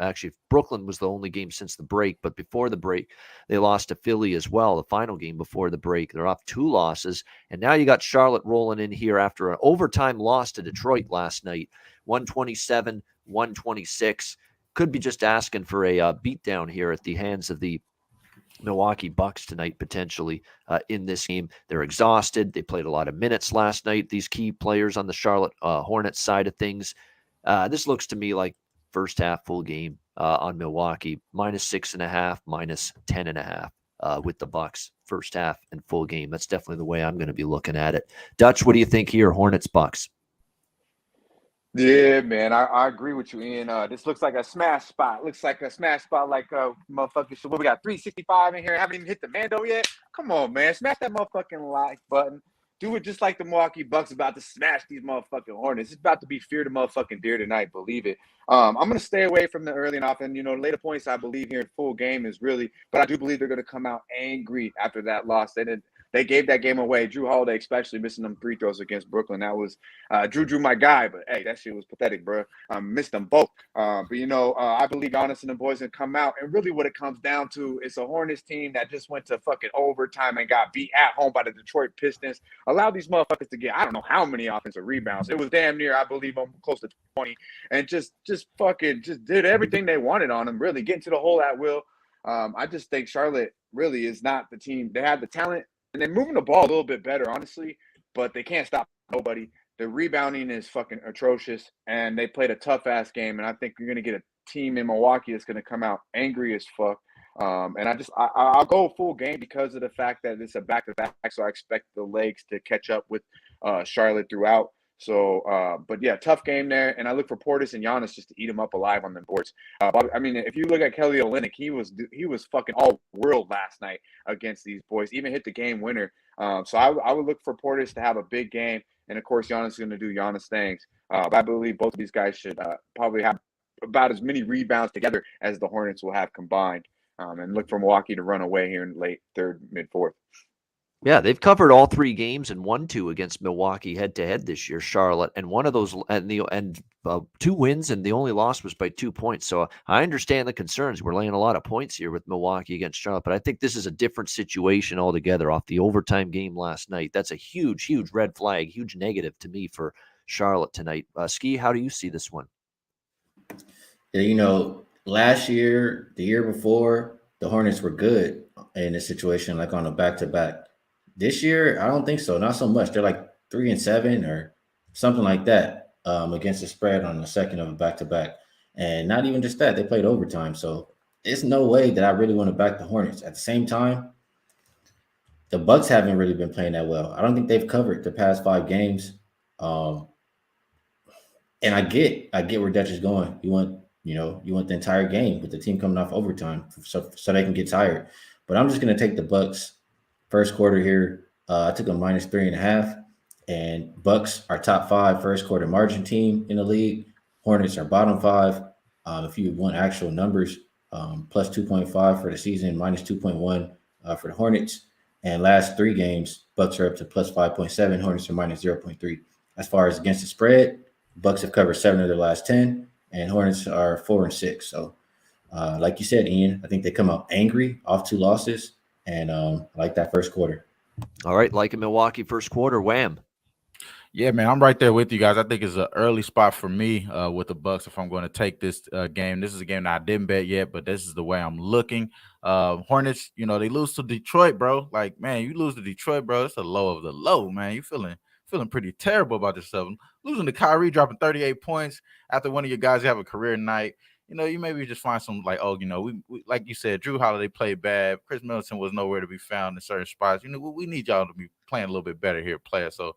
actually Brooklyn was the only game since the break, but before the break they lost to Philly as well. The final game before the break, they're off 2 losses, and now you got Charlotte rolling in here after an overtime loss to Detroit last night, 127-126. Could be just asking for a beatdown here at the hands of the Milwaukee Bucks tonight, potentially in this game. They're exhausted. They played a lot of minutes last night, these key players on the Charlotte Hornets side of things. This looks to me like first half full game on Milwaukee, minus 6.5, minus 10.5 with the Bucks first half and full game. That's definitely the way I'm going to be looking at it. Dutch, what do you think here, Hornets Bucks? Yeah, man, I agree with you, Ian. This looks like a smash spot. Looks like a smash spot, like motherfuckers. What we got 365 in here. Haven't even hit the Mando yet. Come on, man, smash that motherfucking like button. Do it just like the Milwaukee Bucks about to smash these motherfucking Hornets. It's about to be fear the motherfucking deer tonight. Believe it. I'm gonna stay away from the early and often. Later points I believe here in full game is really, but I do believe they're gonna come out angry after that loss. They gave that game away. Drew Holiday, especially missing them free throws against Brooklyn. That was Drew, my guy. But hey, that shit was pathetic, bro. Missed them both. But I believe Giannis and the boys can come out. And really, what it comes down to is a Hornets team that just went to fucking overtime and got beat at home by the Detroit Pistons. Allow these motherfuckers to get I don't know how many offensive rebounds. It was damn near, I believe, close to 20, and just did everything they wanted on them. Really getting to the hole at will. I just think Charlotte really is not the team. They have the talent. And they're moving the ball a little bit better, honestly, but they can't stop nobody. The rebounding is fucking atrocious, and they played a tough-ass game, and I think you're going to get a team in Milwaukee that's going to come out angry as fuck. And I'll go full game because of the fact that it's a back-to-back, so I expect the legs to catch up with Charlotte throughout. So, but yeah, tough game there, and I look for Portis and Giannis just to eat them up alive on the boards. I mean, if you look at Kelly Olynyk, he was fucking all world last night against these boys. Even hit the game winner. So I would look for Portis to have a big game, and of course, Giannis is going to do Giannis things. But I believe both of these guys should probably have about as many rebounds together as the Hornets will have combined. And look for Milwaukee to run away here in late third, mid fourth. Yeah, they've covered all 3 games and won 2 against Milwaukee head-to-head this year, Charlotte, and one of those and 2 wins, and the only loss was by 2 points. So I understand the concerns. We're laying a lot of points here with Milwaukee against Charlotte, but I think this is a different situation altogether off the overtime game last night. That's a huge, huge red flag, huge negative to me for Charlotte tonight. Skee, how do you see this one? Last year, the year before, the Hornets were good in a situation like on a back-to-back. This year, I don't think so. Not so much. They're like 3-7 or something like that against the spread on the second of a back-to-back. And not even just that, they played overtime. So there's no way that I really want to back the Hornets. At the same time, the Bucks haven't really been playing that well. I don't think they've covered the past 5 games. And I get where Dutch is going. You want You want the entire game with the team coming off overtime, so they can get tired. But I'm just gonna take the Bucks first quarter here. I took a -3.5, and Bucks are top 5 first quarter margin team in the league. Hornets are bottom 5. If you want actual numbers, plus 2.5 for the season, -2.1 for the Hornets. And last 3 games, Bucks are up to plus 5.7. Hornets are -0.3. As far as against the spread, Bucks have covered 7 of their last 10, and Hornets are 4-6. So, like you said, Ian, I think they come out angry off 2 losses, and like that first quarter. All right, like in Milwaukee first quarter, Wham. Yeah, man, I'm right there with you guys. I think it's an early spot for me with the Bucks if I'm going to take this game. This is a game that I didn't bet yet, but this is the way I'm looking. Hornets, they lose to Detroit, bro. Like, man, you lose to Detroit, bro. It's the low of the low, man. You feeling pretty terrible about yourself. Losing to Kyrie, dropping 38 points after one of your guys have a career night. You maybe just find some like, we like you said, Drew Holiday played bad. Chris Middleton was nowhere to be found in certain spots. We need y'all to be playing a little bit better here, player. So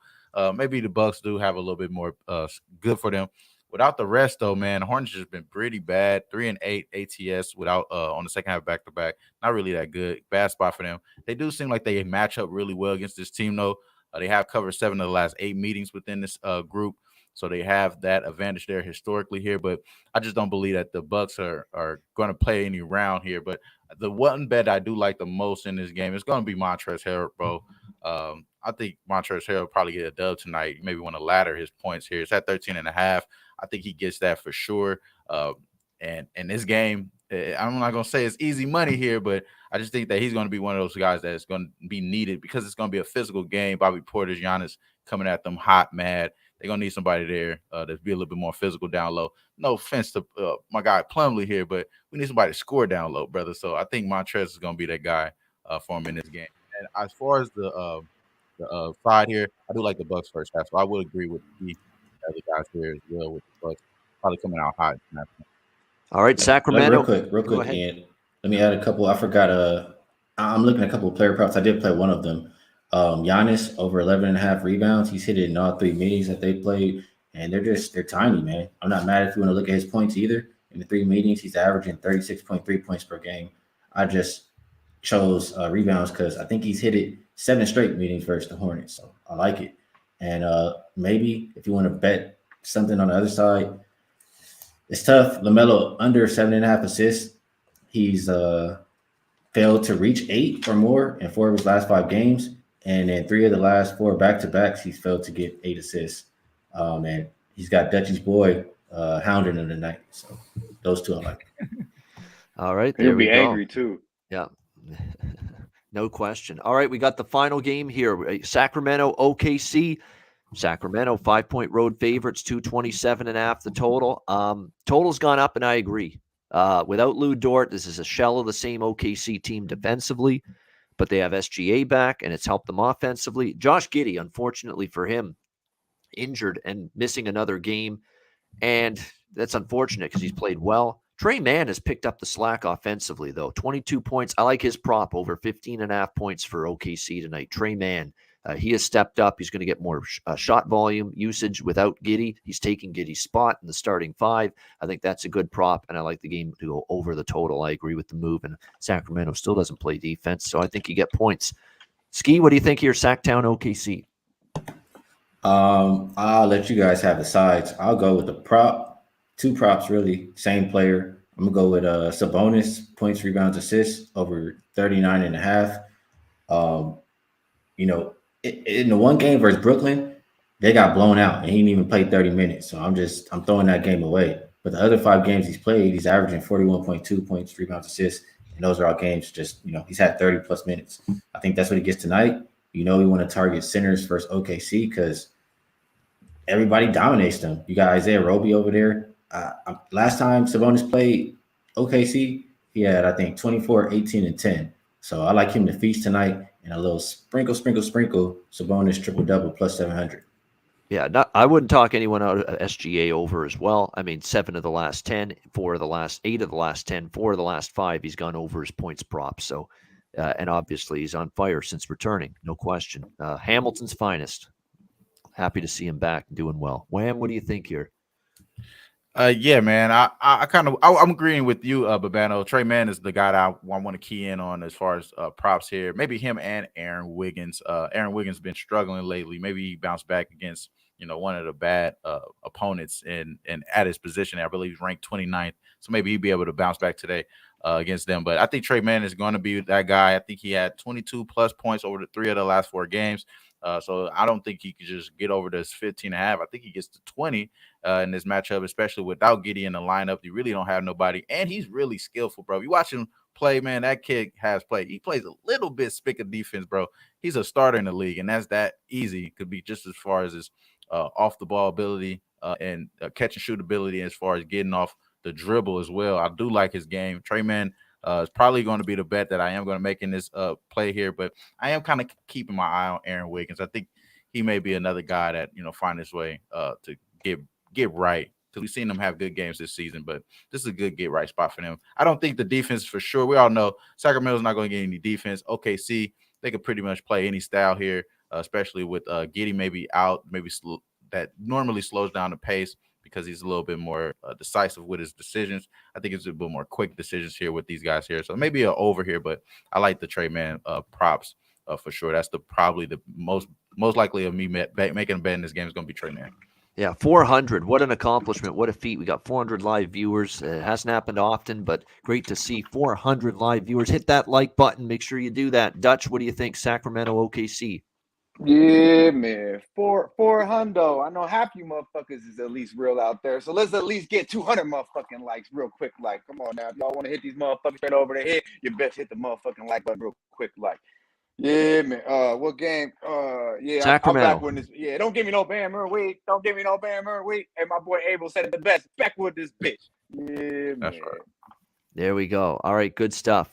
maybe the Bucks do have a little bit more good for them. Without the rest, though, man, the Hornets has been pretty bad. 3-8 ATS without on the second half back to back. Not really that good. Bad spot for them. They do seem like they match up really well against this team, though. They have covered 7 of the last 8 meetings within this group. So they have that advantage there historically here, but I just don't believe that the Bucks are going to play any round here. But the one bet I do like the most in this game is going to be Montrezl Harrell, bro. I think Montrezl Harrell will probably get a dub tonight. Maybe want to ladder his points here. It's at 13.5. I think he gets that for sure. And this game, I'm not going to say it's easy money here, but I just think that he's going to be one of those guys that's going to be needed because it's going to be a physical game. Bobby Porter's, Giannis coming at them hot, mad. They're going to need somebody there to be a little bit more physical down low. No offense to my guy Plumlee here, but we need somebody to score down low, brother. So I think Montrezl is going to be that guy for him in this game. And as far as the side here, I do like the Bucks first half. So I would agree with the other guys here as well with the Bucks probably coming out hot. All right, Sacramento. Real quick, Ian. Let me add a couple. I forgot. I'm looking at a couple of player props. I did play one of them. Giannis over 11.5 rebounds. He's hit it in all 3 meetings that they played, and they're tiny, man. I'm not mad if you want to look at his points either. In the 3 meetings, he's averaging 36.3 points per game. I just chose rebounds because I think he's hit it 7 straight meetings versus the Hornets, so I like it. And maybe if you want to bet something on the other side, it's tough. LaMelo under 7.5 assists. He's failed to reach 8 or more in 4 of his last 5 games. And in 3 of the last 4 back-to-backs, he's failed to get 8 assists. And he's got Dutchie's boy hounding him tonight. So those 2 I like. All right. He'll be angry too. Yeah. No question. All right. We got the final game here. Sacramento, OKC. Sacramento, 5-point road favorites, 227.5 the total. Total's gone up, and I agree. Without Lou Dort, this is a shell of the same OKC team defensively. But they have SGA back, and it's helped them offensively. Josh Giddey, unfortunately for him, injured and missing another game. And that's unfortunate because he's played well. Trey Mann has picked up the slack offensively, though. 22 points. I like his prop over 15.5 points for OKC tonight. Trey Mann, he has stepped up. He's going to get more shot volume usage without Giddey. He's taking Giddey's spot in the starting 5. I think that's a good prop, and I like the game to go over the total. I agree with the move, and Sacramento still doesn't play defense, so I think you get points. Skee, what do you think here, Sacktown, OKC? I'll let you guys have the sides. I'll go with the prop. 2 props, really. Same player. I'm going to go with Sabonis, points, rebounds, assists, over 39.5. In the one game versus Brooklyn, they got blown out, and he didn't even play 30 minutes. So I'm throwing that game away. But the other 5 games he's played, he's averaging 41.2 points, rebounds, assists, and those are all games he's had 30-plus minutes. I think that's what he gets tonight. We want to target centers versus OKC because everybody dominates them. You got Isaiah Roby over there. Last time Sabonis played OKC, he had, I think, 24, 18, and 10. So I like him to feast tonight. And a little sprinkle, Sabonis triple-double plus 700. Yeah, I wouldn't talk anyone out of SGA over as well. I mean, 7 of the last 10, 4 of the last 8 of the last 10, 4 of the last 5, he's gone over his points prop. So, and obviously he's on fire since returning, no question. Hamilton's finest. Happy to see him back and doing well. Wham, what do you think here? Yeah, man. I'm agreeing with you, Babano. Trey Mann is the guy that I want to key in on as far as props here. Maybe him and Aaron Wiggins. Aaron Wiggins been struggling lately. Maybe he bounced back against one of the bad opponents in at his position. I believe he's ranked 29th, so maybe he'd be able to bounce back today against them. But I think Trey Mann is going to be that guy. I think he had 22 plus points over the 3 of the last 4 games. So I don't think he could just get over this 15 and a half. I think he gets to 20 in this matchup, especially without Giddey in the lineup. You really don't have nobody, and he's really skillful, bro. You watch him play, man. That kid has played. He plays a little bit spick of defense, bro. He's a starter in the league, and that's that easy. Could be just as far as his off the ball ability and catch and shoot ability, as far as getting off the dribble as well. I do like his game. Trey Mann is probably going to be the bet that I am going to make in this play here, but I am kind of keeping my eye on Aaron Wiggins. I think he may be another guy that find his way to get right, because we've seen them have good games this season, but this is a good get right spot for them. I don't think the defense, for sure, we all know Sacramento's not going to get any defense. OKC, they could pretty much play any style here, especially with Giddey maybe out, that normally slows down the pace because he's a little bit more decisive with his decisions. I think it's a bit more quick decisions here with these guys here. So maybe an over here, but I like the Trey Mann props for sure. That's probably the most likely of me making a bet in this game is going to be Trey Mann. Yeah, 400. What an accomplishment. What a feat. We got 400 live viewers. It hasn't happened often, but great to see 400 live viewers. Hit that like button. Make sure you do that. Dutch, what do you think? Sacramento, OKC. Yeah, man. Four hundo. I know half you motherfuckers is at least real out there. So let's at least get 200 motherfucking likes real quick. Like, come on now. If y'all want to hit these motherfuckers straight over the head, you best hit the motherfucking like button real quick. Like, yeah, man. What game? Yeah, I'm Sacramento. back with this. Yeah, don't give me no Bam Wait. Don't give me no Bam Wait. And my boy Abel said it the best. Back with this bitch. Yeah, That's man. right. There we go. All right, good stuff.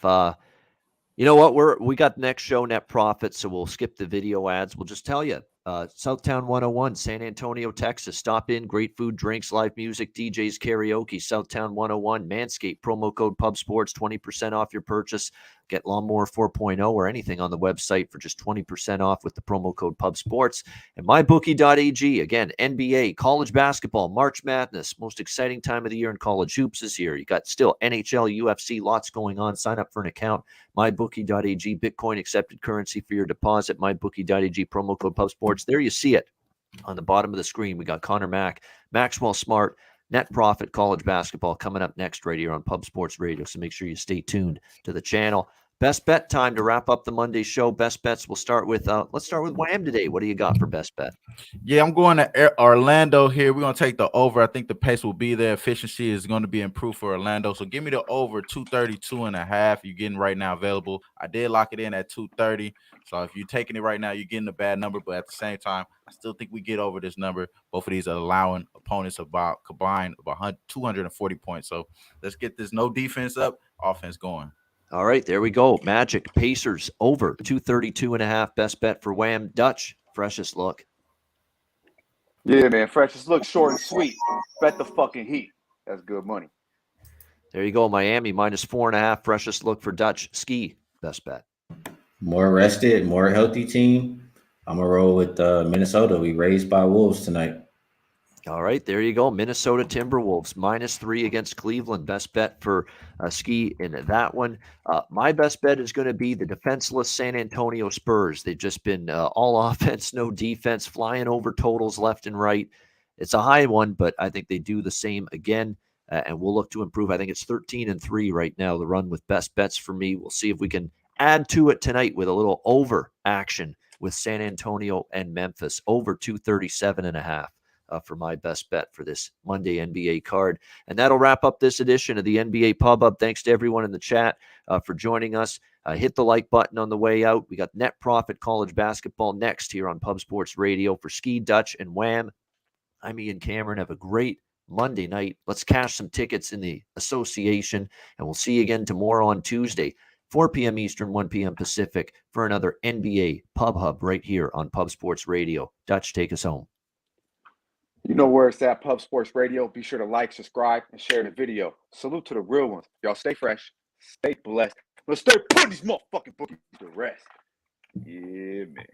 You know what? We got next show net profit, so we'll skip the video ads. We'll just tell you, Southtown 101, San Antonio, Texas. Stop in, great food, drinks, live music, DJs, karaoke. Southtown 101, Manscaped, promo code PubSports, 20% off your purchase. Get Lawnmower 4.0 or anything on the website for just 20% off with the promo code PubSports. And mybookie.ag, again, NBA, college basketball, March Madness, most exciting time of the year in college hoops is here. You got still NHL, UFC, lots going on. Sign up for an account. MyBookie.ag, Bitcoin accepted currency for your deposit. MyBookie.ag, promo code PubSports. There you see it on the bottom of the screen. We got Connor Mack, Maxwell Smart, Net Profit, college basketball coming up next right here on Pub Sports Radio. So make sure you stay tuned to the channel. Best bet time to wrap up the Monday show. Best bets. We'll start with let's start with Wham today. What do you got for best bet? Yeah, I'm going to Orlando here. We're going to take the over. I think the pace will be there. Efficiency is going to be improved for Orlando. So give me the over 232.5. You're getting right now available. I did lock it in at 230. So if you're taking it right now, you're getting a bad number. But at the same time, I still think we get over this number. Both of these are allowing opponents about combined about 240 points. So let's get this no defense up, offense going. All right, there we go. Magic, Pacers, over 232.5. Best bet for Wham. Dutch, freshest look. Yeah, man. Freshest look, short and sweet. Bet the fucking Heat. That's good money. There you go. Miami, minus 4.5. Freshest look for Dutch. Skee, best bet. More rested, more healthy team. I'm going to roll with Minnesota. We raised by Wolves tonight. All right, there you go. Minnesota Timberwolves, -3 against Cleveland. Best bet for Skee in that one. My best bet is going to be the defenseless San Antonio Spurs. They've just been all offense, no defense, flying over totals left and right. It's a high one, but I think they do the same again, and we'll look to improve. I think it's 13-3 right now, the run with best bets for me. We'll see if we can add to it tonight with a little over action with San Antonio and Memphis, over 237.5. For my best bet for this Monday NBA card. And that'll wrap up this edition of the NBA Pub Up. Thanks to everyone in the chat for joining us. Hit the like button on the way out. We got Net Profit College Basketball next here on Pub Sports Radio. For Skee, Dutch, and Wham, I'm Ian Cameron. Have a great Monday night. Let's cash some tickets in the association, and we'll see you again tomorrow on Tuesday, 4 p.m. Eastern, 1 p.m. Pacific, for another NBA Pub Hub right here on Pub Sports Radio. Dutch, take us home. You know where it's at, Pub Sports Radio. Be sure to like, subscribe, and share the video. Salute to the real ones. Y'all stay fresh, stay blessed. Let's stay putting these motherfucking bookies to rest. Yeah, man.